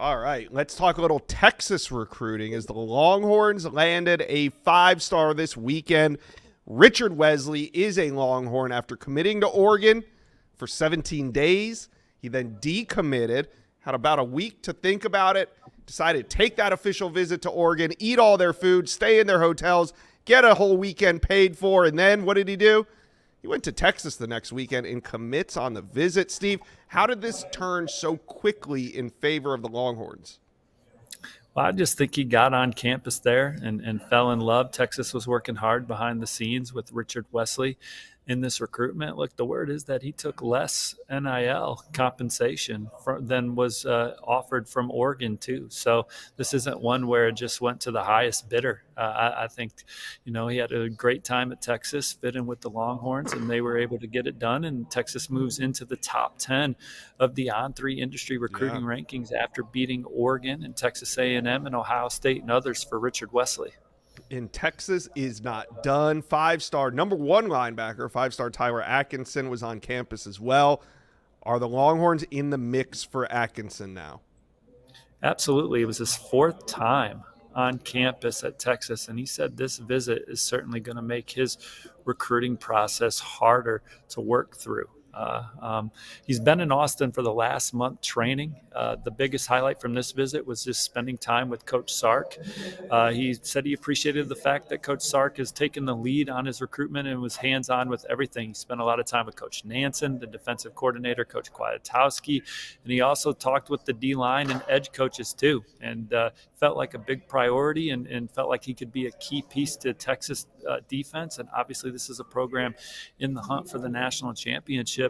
All right, let's talk a little Texas recruiting as the Longhorns landed a 5-star this weekend. Richard Wesley is a Longhorn after committing to Oregon for 17 days. He then decommitted, had about a week to think about it, decided to take that official visit to Oregon, eat all their food, stay in their hotels, get a whole weekend paid for, and then what did he do? He went to Texas the next weekend and commits on the visit. Steve, how did this turn so quickly in favor of the Longhorns? Well, I just think he got on campus there and fell in love. Texas was working hard behind the scenes with Richard Wesley in this recruitment. Look, the word is that he took less NIL compensation than was offered from Oregon, too. So this isn't one where it just went to the highest bidder. I think, he had a great time at Texas, fit in with the Longhorns, and they were able to get it done. And Texas moves into the top 10 of the On3 industry recruiting rankings after beating Oregon and Texas A&M and Ohio State and others for Richard Wesley. And Texas is not done. 5-star number 1 linebacker, 5-star Tyler Atkinson was on campus as well. Are the Longhorns in the mix for Atkinson now? Absolutely. It was his 4th time on campus at Texas, and he said this visit is certainly going to make his recruiting process harder to work through. He's been in Austin for the last month training. The biggest highlight from this visit was just spending time with Coach Sark. He said he appreciated the fact that Coach Sark has taken the lead on his recruitment and was hands-on with everything. He spent a lot of time with Coach Nansen, the defensive coordinator, Coach Kwiatkowski, and he also talked with the D-line and edge coaches too, and felt like a big priority and felt like he could be a key piece to Texas defense. And obviously this is a program in the hunt for the national championship.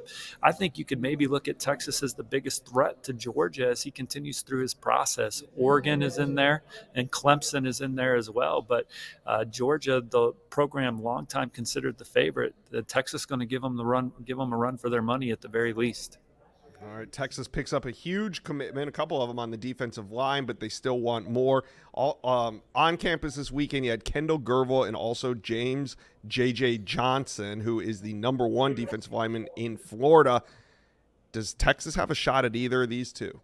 I think you could maybe look at Texas as the biggest threat to Georgia as he continues through his process. Oregon is in there and Clemson is in there as well. But Georgia, the program long time considered the favorite. Texas going to give them a run for their money at the very least. All right, Texas picks up a huge commitment, a couple of them on the defensive line, but they still want more. On campus this weekend, you had Kendall Gervil and also James J.J. Johnson, who is the number 1 defensive lineman in Florida. Does Texas have a shot at either of these two?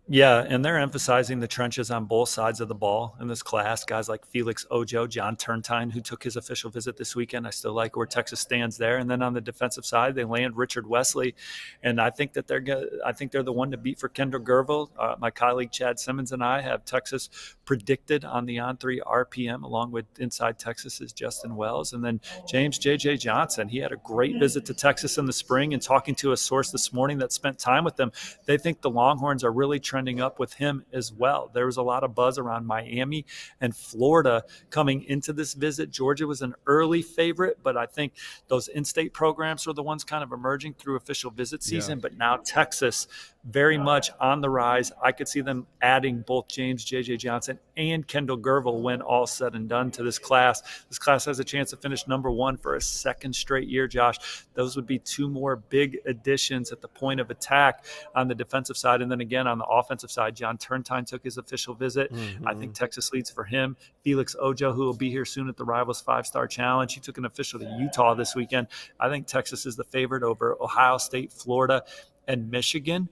Yeah, and they're emphasizing the trenches on both sides of the ball in this class. Guys like Felix Ojo, John Turntine, who took his official visit this weekend. I still like where Texas stands there. And then on the defensive side, they land Richard Wesley, and I think that they're the one to beat for Kendall Gervil. My colleague Chad Simmons and I have Texas predicted on the On3 RPM, along with Inside Texas's Justin Wells, and then James J.J. Johnson. He had a great visit to Texas in the spring, and talking to a source this morning that spent time with them, they think the Longhorns are really trending up with him as well. There was a lot of buzz around Miami and Florida coming into this visit. Georgia was an early favorite, but I think those in-state programs are the ones kind of emerging through official visit season. But now Texas very much on the rise. I could see them adding both James J.J. Johnson and Kendall Gervil when all said and done to this class. This class has a chance to finish number 1 for a 2nd straight year, Josh. Those would be 2 more big additions at the point of attack on the defensive side. And then again, on the offensive side, John Turntine took his official visit. I think Texas leads for him. Felix Ojo, who will be here soon at the Rivals 5-Star Challenge. He took an official to Utah this weekend. I think Texas is the favorite over Ohio State, Florida, and Michigan.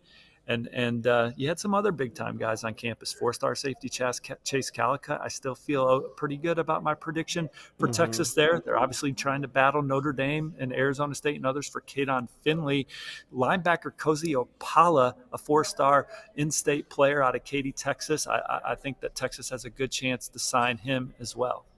And you had some other big-time guys on campus. 4-star safety Chase Calicut. I still feel pretty good about my prediction for Texas there. They're obviously trying to battle Notre Dame and Arizona State and others for Kadon Finley. Linebacker Cozy Opala, a 4-star in-state player out of Katy, Texas. I think that Texas has a good chance to sign him as well.